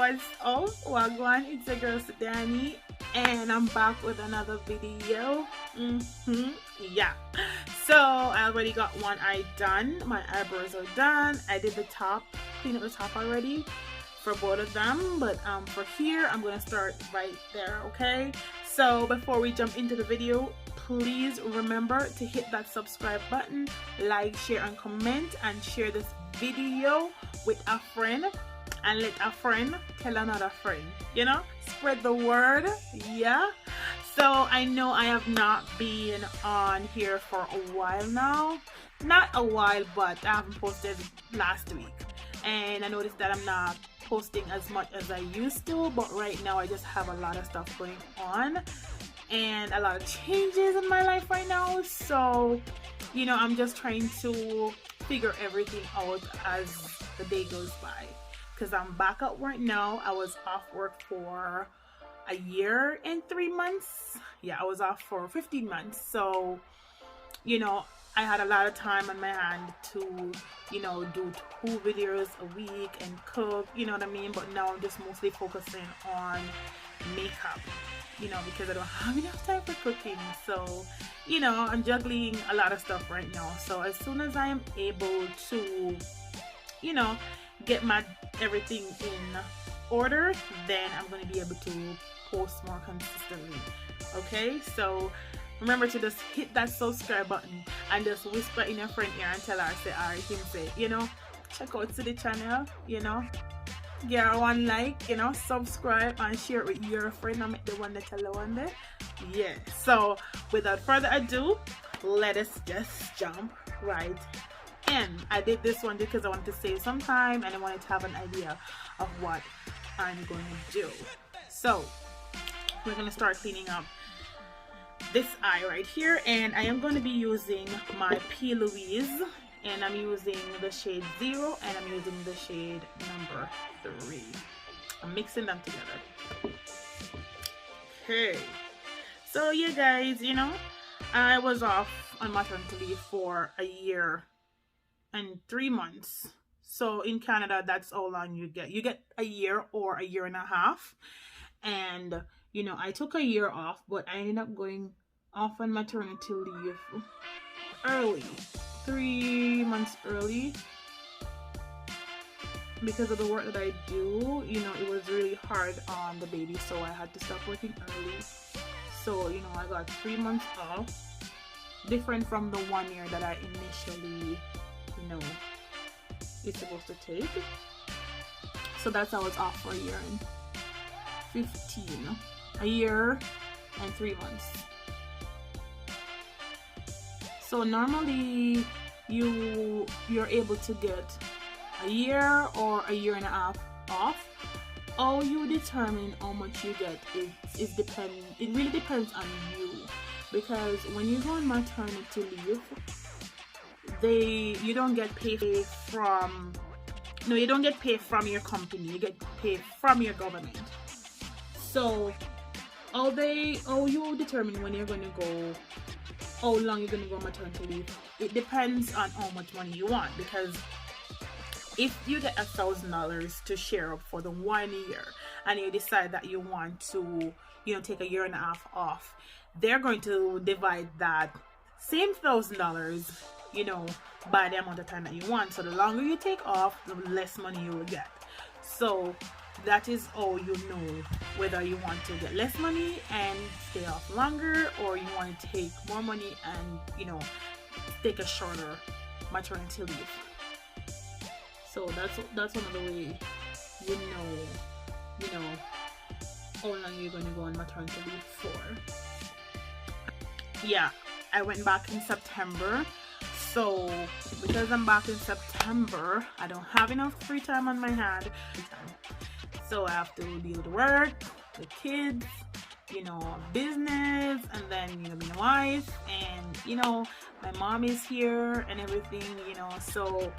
What's up, Wagwan? It's your girl Sidanny, and I'm back with another video. Yeah, so I already got one eye done. My eyebrows are done. I did the top, clean up the top already for both of them, but for here I'm gonna start right there. Okay, so before we jump into the video, please remember to hit that subscribe button, like, share, and comment, and share this video with a friend, and let a friend tell another friend, you know, spread the word. Yeah, so I know I have not been on here for a while now, not a while, but I haven't posted last week, and I noticed that I'm not posting as much as I used to, but right now I just have a lot of stuff going on and a lot of changes in my life right now, so you know, I'm just trying to figure everything out as the day goes by, because I'm back at work now. I was off work for a year and 3 months. Yeah, I was off for 15 months, so you know, I had a lot of time on my hand to, you know, do 2 videos a week and cook, you know what I mean, but now I'm just mostly focusing on makeup, you know, because I don't have enough time for cooking. So you know, I'm juggling a lot of stuff right now, so as soon as I am able to, you know, get my everything in order, then I'm going to be able to post more consistently. Okay, so remember to just hit that subscribe button and just whisper in your friend ear and tell her, say, alright, him say, you know, check out to the channel, you know, get her one like, you know, subscribe and share it with your friend and make the one that tell the one there. Yeah, so without further ado, let us just jump right in. I did this one because I wanted to save some time and I wanted to have an idea of what I'm going to do. So we're going to start cleaning up this eye right here, and I am going to be using my P. Louise, and I'm using the shade 0 and I'm using the shade number 3. I'm mixing them together. Okay, so yeah guys, you know, I was off on maternity leave for a year and 3 months. So in Canada, that's how long you get a year or a year and a half. And you know, I took a year off, but I ended up going off on maternity leave early, 3 months early, because of the work that I do. You know, it was really hard on the baby, so I had to stop working early. So you know, I got 3 months off, different from the 1 year that I initially, you know, it's supposed to take. So that's how I was off for a year and 15, a year and 3 months. So normally you're able to get a year or a year and a half off. How you determine how much you get it really depends on you, because when you go on maternity leave, you don't get paid from, no, you don't get paid from your company, you get paid from your government. So how you determine when you're going to go, how long you're going to go on maternity leave, it depends on how much money you want. Because if you get $1,000 to share up for the 1 year and you decide that you want to, you know, take a year and a half off, they're going to divide that same $1,000, you know, by the amount of time that you want. So the longer you take off, the less money you will get. So that is how you know whether you want to get less money and stay off longer, or you want to take more money and, you know, take a shorter maternity leave. So that's one of the ways you know how long you're going to go on maternity leave for. Yeah, I went back in September. So because I'm back in September, I don't have enough free time on my hand. So I have to deal with work, the kids, you know, business, and then, you know, being a wife, and you know, my mom is here and everything, you know. So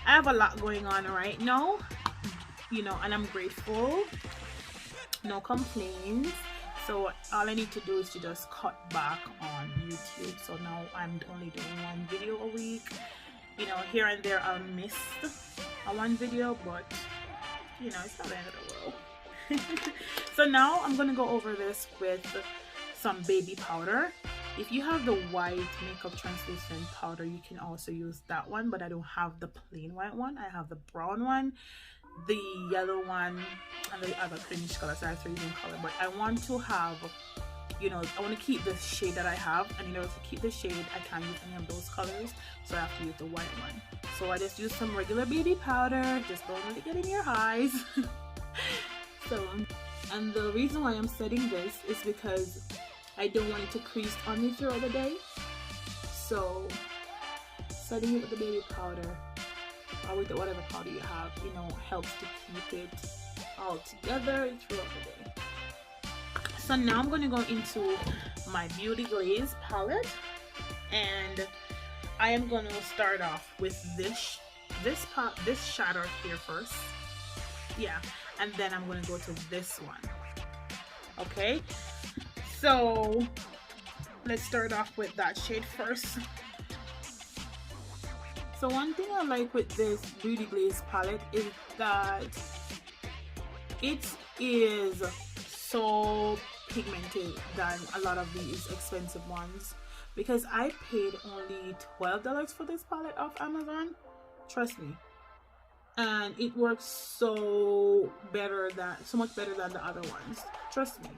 I have a lot going on right now, you know, and I'm grateful. No complaints. So all I need to do is to just cut back on YouTube. So now I'm only doing 1 video a week. You know, here and there I'll miss one video, but you know, it's not the end of the world. So now I'm gonna go over this with some baby powder. If you have the white makeup translucent powder, you can also use that one, but I don't have the plain white one. I have the brown one, the yellow one, and the other creamish color, so I have 3 different color. But I want to have, you know, I want to keep the shade that I have, and in order to keep the shade, I can't use any of those colors, so I have to use the white one. So I just use some regular baby powder, just don't let it get in your eyes. So, and the reason why I'm setting this is because I don't want it to crease on me throughout the day. So setting it with the baby powder or with whatever powder you have, you know, helps to keep it all together throughout the day. So now I'm going to go into my Beauty Glaze palette, and I am going to start off with this shadow here first. Yeah, and then I'm going to go to this one. Okay, so let's start off with that shade first. So one thing I like with this Beauty Glaze palette is that it is so pigmented than a lot of these expensive ones, because I paid only $12 for this palette off Amazon, trust me, and it works so much better than the other ones, trust me.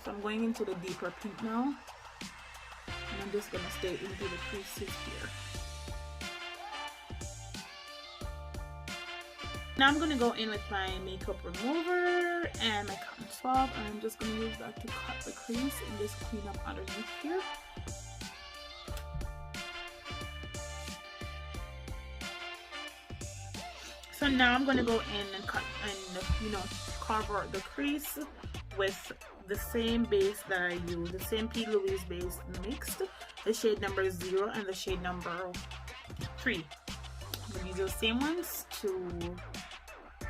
So I'm going into the deeper pink now, and I'm just gonna stay into the creases here. Now I'm gonna go in with my makeup remover and my cotton swab, and I'm just gonna use that to cut the crease and just clean up underneath here. So now I'm gonna go in and cut and, you know, cover the crease with the same base that I use, the same P. Louise base mixed, the shade number 0 and the shade number 3. I'm gonna use those same ones to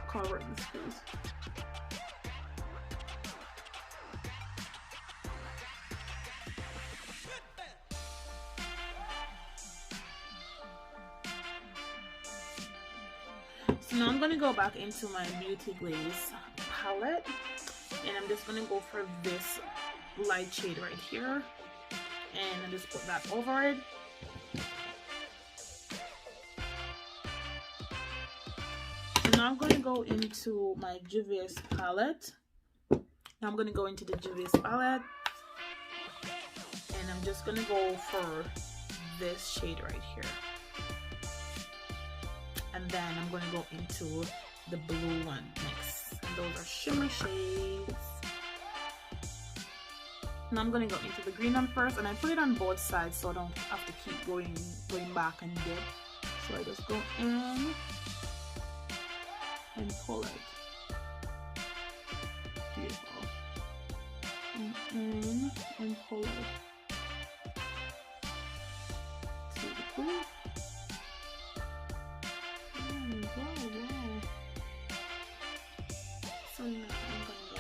cover this crease. So now I'm gonna go back into my Beauty Glaze palette, and I'm just gonna go for this light shade right here, and I just put that over it. So now I'm gonna go into my Juvia's palette. Now I'm gonna go into the Juvia's palette, and I'm just gonna go for this shade right here, and then I'm gonna go into the blue one next. And those are shimmer shades. Now I'm gonna go into the green one first, and I put it on both sides so I don't have to keep going back and dip. So I just go in and pull it. Beautiful. And in and pull it. See the blue? Wow. So now I'm gonna go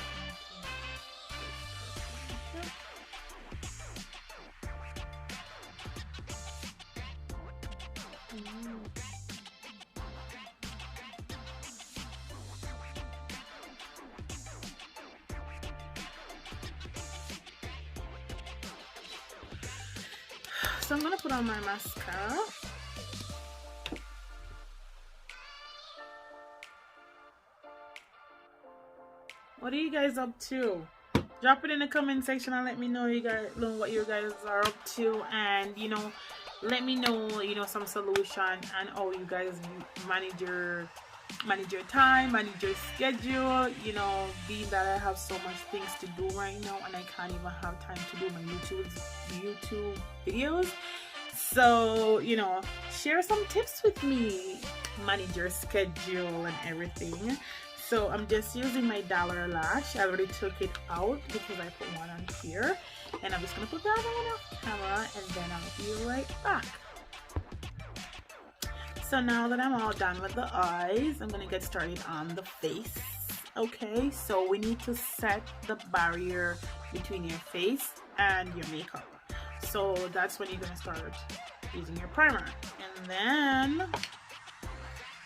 So I'm gonna put on my mascara. What are you guys up to? Drop it in the comment section and let me know what you guys are up to, and you know, let me know, you know, some solution and how you guys manage your time, manage your schedule. You know, being that I have so much things to do right now and I can't even have time to do my YouTube videos. So, you know, share some tips with me, manage your schedule and everything. So I'm just using my Dollar Lash. I already took it out because I put one on here, and I'm just gonna put that on off camera, and then I'll be right back. So now that I'm all done with the eyes, I'm gonna get started on the face. Okay, so we need to set the barrier between your face and your makeup. So that's when you're gonna start using your primer. And then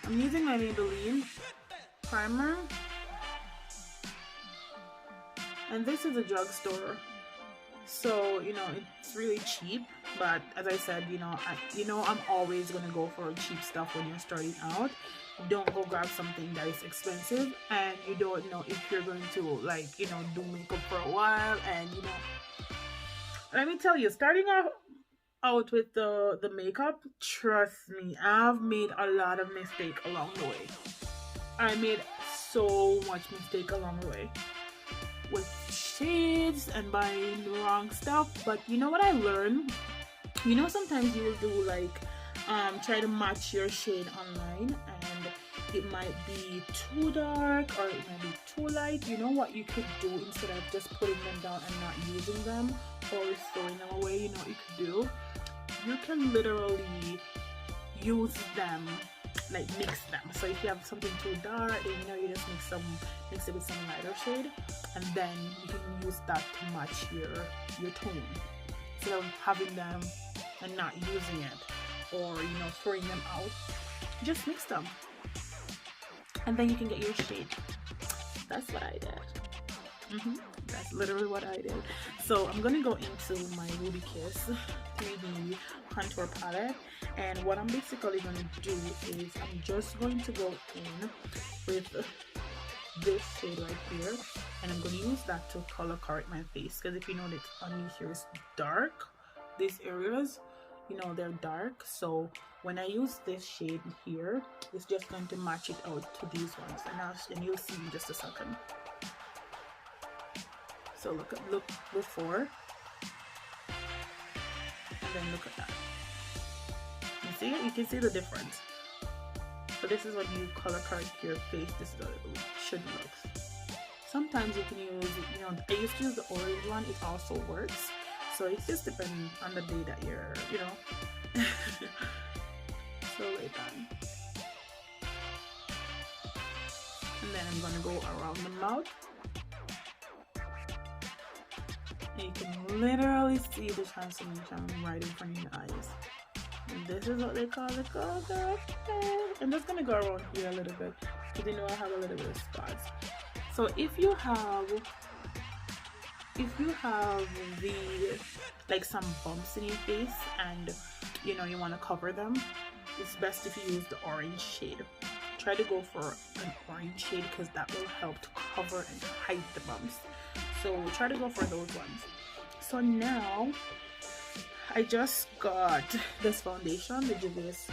I'm using my Maybelline primer, and this is a drugstore, so you know it's really cheap. But as I said, I'm always gonna go for cheap stuff when you're starting out. Don't go grab something that is expensive and you don't know if you're going to do makeup for a while. And let me tell you, starting out with the makeup, trust me, I've made a lot of mistake along the way. I made so much mistake along the way with shades and buying the wrong stuff. But you know what I learned? Sometimes you will do try to match your shade online, and it might be too dark or it might be too light. You know what you could do instead of just putting them down and not using them or throwing them away? You know what you could do? You can literally use them, mix them. So if you have something too dark, then you just mix it with some lighter shade, and then you can use that to match your tone instead of having them and not using it, or throwing them out. Just mix them, and then you can get your shade. That's what I did. That's literally what I did. So I'm gonna go into my Ruby Kiss 3D contour palette, and what I'm basically gonna do is I'm just going to go in with this shade right here, and I'm gonna use that to color correct my face, because if you notice underneath here is dark. These areas, they're dark, so when I use this shade here, it's just going to match it out to these ones, and you'll see in just a second. So look before, and then look at that. You see it? You can see the difference. So this is when you color correct your face. This is how it should look. Sometimes you can use, I used to use the orange one. It also works. So it just depends on the day that you're, so like that. And then I'm gonna go around the mouth. And you can literally see the transformation right in front of your eyes. And this is what they call the color. I'm just gonna go around here a little bit, because I have a little bit of spots. So if you have some bumps in your face and you want to cover them, it's best if you use the orange shade. Try to go for an orange shade, because that will help to cover and hide the bumps. So try to go for those ones. So now I just got this foundation, the Juvia's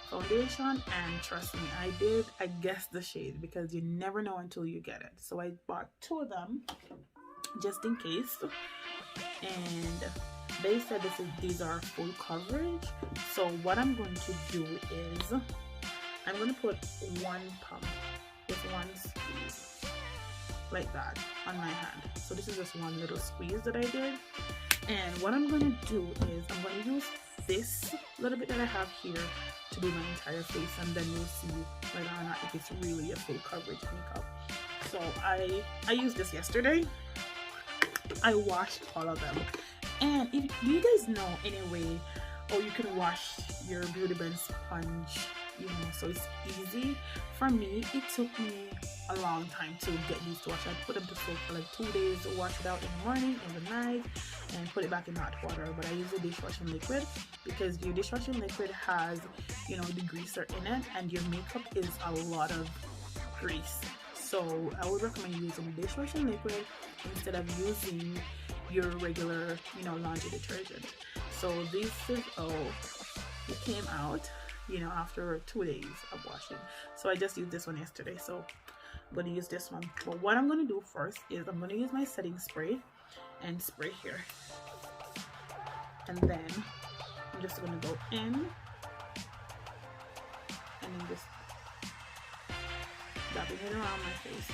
foundation, and trust me, I guessed the shade, because you never know until you get it. So I bought 2 of them just in case, and they said these are full coverage. So what I'm going to do is I'm going to put one pump with one squeeze like that on my hand. So this is just one little squeeze that I did, and what I'm going to do is I'm going to use this little bit that I have here to do my entire face, and then you'll see whether or not if it's really a full coverage makeup. So I used this yesterday. I washed all of them, and do you guys know anyway, or you can wash your Beauty Blend sponge, so it's easy. For me, it took me a long time to get these to wash. I put them to soak for 2 days, wash it out in the morning, in the night, and put it back in hot water. But I use the dishwashing liquid, because your dishwashing liquid has the degreaser in it, and your makeup is a lot of grease. So I would recommend using dishwashing liquid instead of using your regular laundry detergent. So this is it came out after 2 days of washing. So I just used this one yesterday, so I'm going to use this one. But what I'm going to do first is I'm going to use my setting spray and spray here, and then I'm just going to go in and then just dabbing it around my face.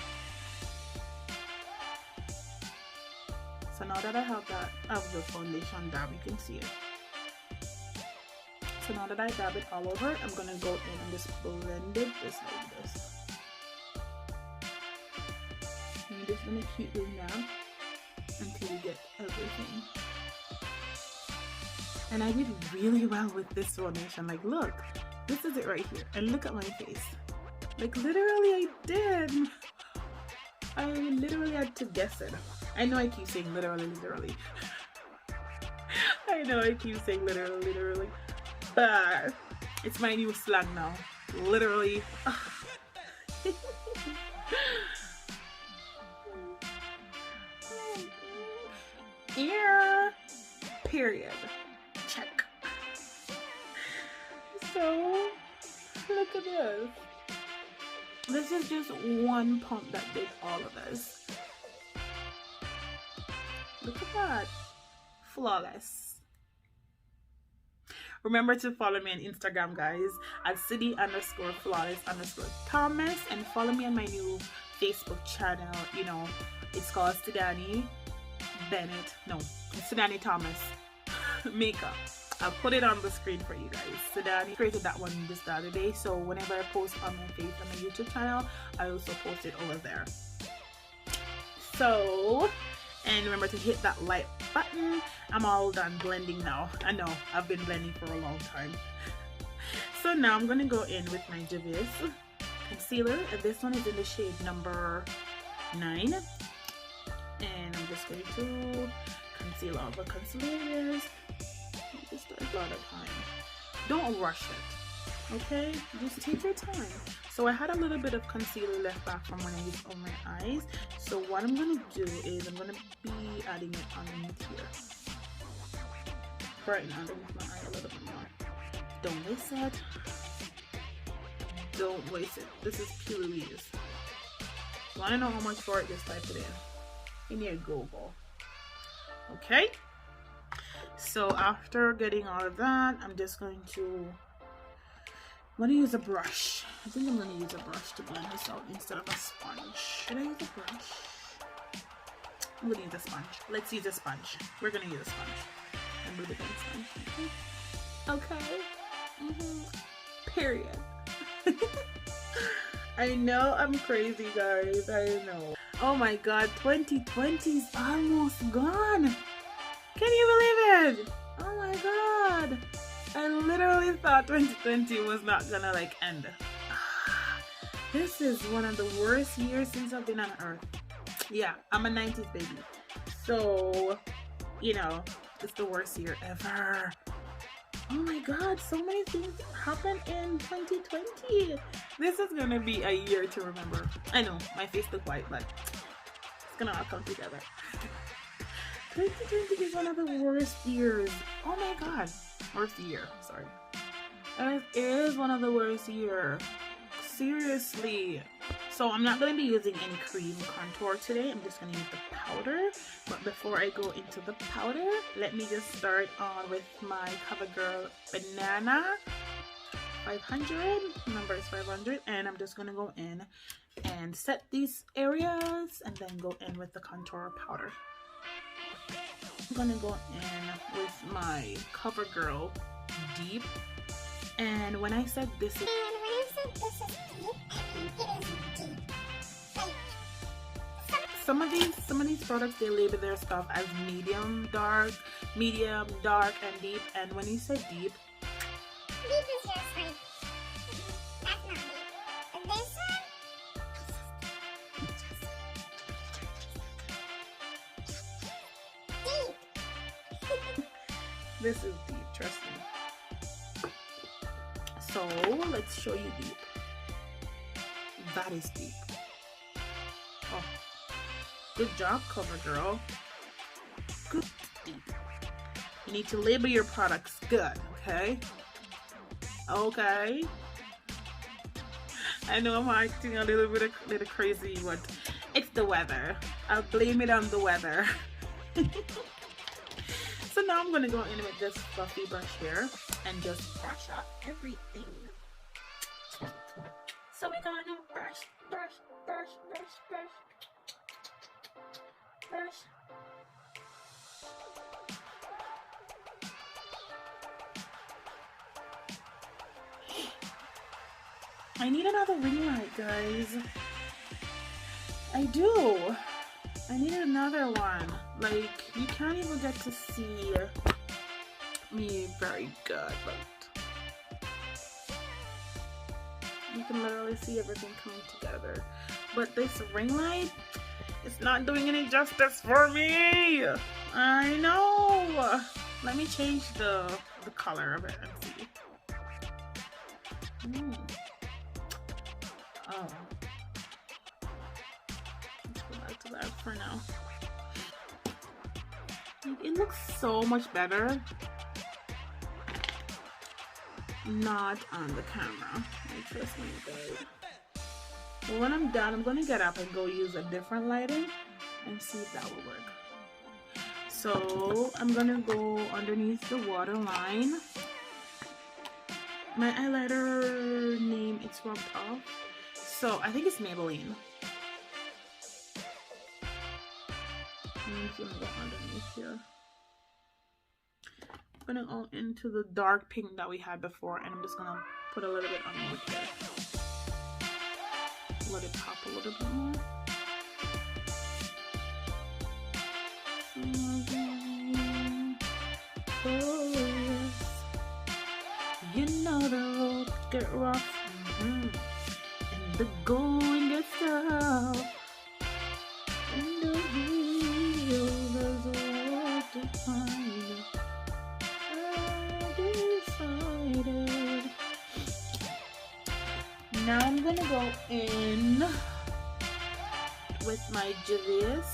So now that I have the foundation dab, you can see it. So now that I dab it all over, I'm gonna go in and just blend it just like this. And you're just gonna keep doing that until you get everything. And I did really well with this foundation. Look, this is it right here, and look at my face. Like literally I did. I literally had to guess it. I know I keep saying literally. I know I keep saying literally. But it's my new slang now. Literally. Ear. Period. Check. So, look at this. This is just one pump that did all of this. Look at that. Flawless. Remember to follow me on Instagram, guys, at City_flawless_Thomas, and follow me on my new Facebook channel. You know, it's called Sidanny Bennett. No, it's Sidanny Thomas Makeup. I'll put it on the screen for you guys. Sidanny created that one just the other day, so whenever I post on my face on my YouTube channel, I also post it over there. So, and remember to hit that like button. I'm all done blending now. I know I've been blending for a long time. So now I'm gonna go in with my Javis concealer, and this one is in the shade number 9, and I'm just going to conceal all the concealers. Just a lot of time. Don't rush it, okay? Just take your time. So I had a little bit of concealer left back from when I used on my eyes. So what I'm gonna do is I'm gonna be adding it underneath here. Brighten underneath my eye a little bit more. Don't waste it. Don't waste it. This is pure Louise. Wanna know how much for it? Just type it in your Google. Okay? So after getting all of that, I'm just going to use a brush. I think I'm going to use a brush to blend this out instead of a sponge. Should I use a brush? I'm going to use a sponge. Let's use a sponge. We're going to use a sponge. I'm really going to sponge. Okay. Period. I know I'm crazy, guys. I know. Oh my god, 2020 is almost gone. Can you believe it? Oh my god. I literally thought 2020 was not gonna like end. This is one of the worst years since I've been on earth. Yeah, I'm a 90s baby. So, you know, it's the worst year ever. Oh my god, so many things happened in 2020. This is gonna be a year to remember. I know, my face look white, but it's gonna all come together. 2020 is one of the worst years. Oh my god. Worst year, sorry. It is one of the worst years. Seriously. So I'm not going to be using any cream contour today. I'm just going to use the powder. But before I go into the powder, let me just start on with my CoverGirl Banana 500. Number is 500. And I'm just going to go in and set these areas and then go in with the contour powder. I'm gonna go in with my CoverGirl Deep, and when I said this is some of these products, they label their stuff as medium, dark, and deep, and when you say deep is just like that's not deep. And this this is deep, trust me. So let's show you deep. That is deep. Oh, good job, CoverGirl. Good deep. You need to label your products good, okay? Okay. I know I'm acting a little crazy, but it's the weather. I'll blame it on the weather. So now I'm going to go in with this fluffy brush here and just brush out everything. So we're going to brush. I need another ring light, guys. I do. I need another one. Like, you can't even get to see me very good, but You can literally see everything coming together. But this ring light, it's not doing any justice for me. I know. Let me change the color of it and see. Oh. Let's go back to that for now. It looks so much better not on the camera. Trust me, guys. But when I'm done, I'm gonna get up and go use a different lighting and see if that will work. So I'm gonna go underneath the waterline. My eyeliner name, it's rubbed off. So I think it's Maybelline. I'm just gonna go underneath here. I'm gonna go into the dark pink that we had before, and I'm just gonna put a little bit underneath here. Let it pop a little bit more. Oh yes, you know the road get rough, and the going gets tough, and the real there's a lot to find. I decided. Now I'm gonna go in with my Julius.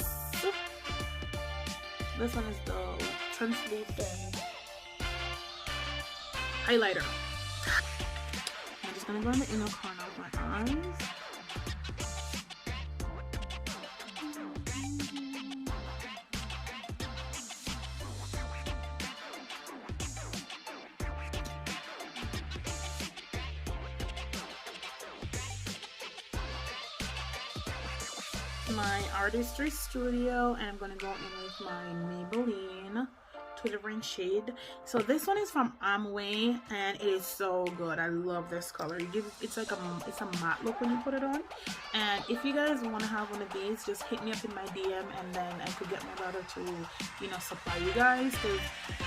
This one is the translucent highlighter. I'm just gonna go in the inner corner of my eyes. My Artistry Studio, and I'm gonna go in with my Maybelline Twittering shade. So this one is from Amway, and it is so good. I love this color. It's like it's a matte look when you put it on. And if you guys want to have one of these, just hit me up in my DM, and then I could get my brother to, you know, supply you guys, because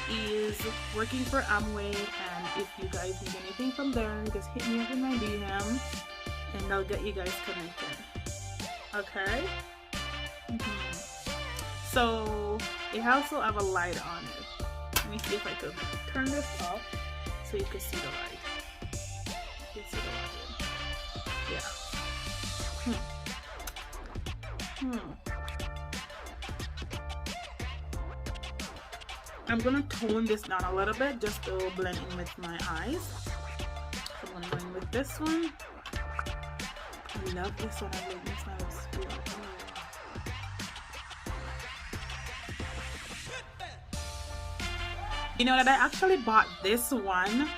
he is working for Amway. And if you guys need anything from there, just hit me up in my DM, and I'll get you guys connected. Okay. So it also have a light on it. Let me see if I could turn this off so you can see the light. You can see the light. Yeah. I'm gonna tone this down a little bit just to blend in with my eyes. So I'm gonna go in with this one. I love this one. I love this one. You know that I actually bought this one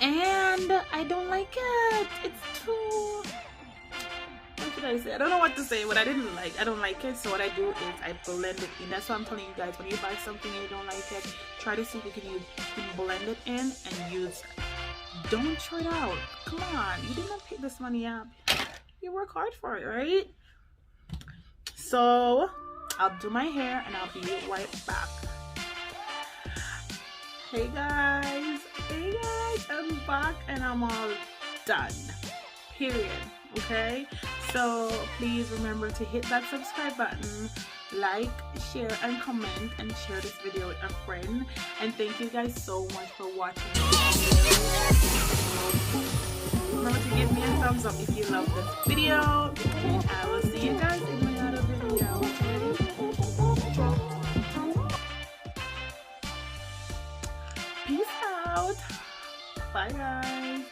and I don't like it. It's too, what should I say? I don't know what to say. What I don't like it. So what I do is I blend it in. That's what I'm telling you guys. When you buy something and you don't like it, try to see if you can blend it in and use it. Don't throw it out. Come on, you didn't pick this money up. You work hard for it, right? So I'll do my hair and I'll be right back. Hey guys, I'm back and I'm all done, period. Okay, so please remember to hit that subscribe button, like, share and comment, and share this video with a friend. And thank you guys so much for watching this video. Remember to give me a thumbs up if you love this video, and I will see you guys in my other video. Okay? Peace out. Bye guys.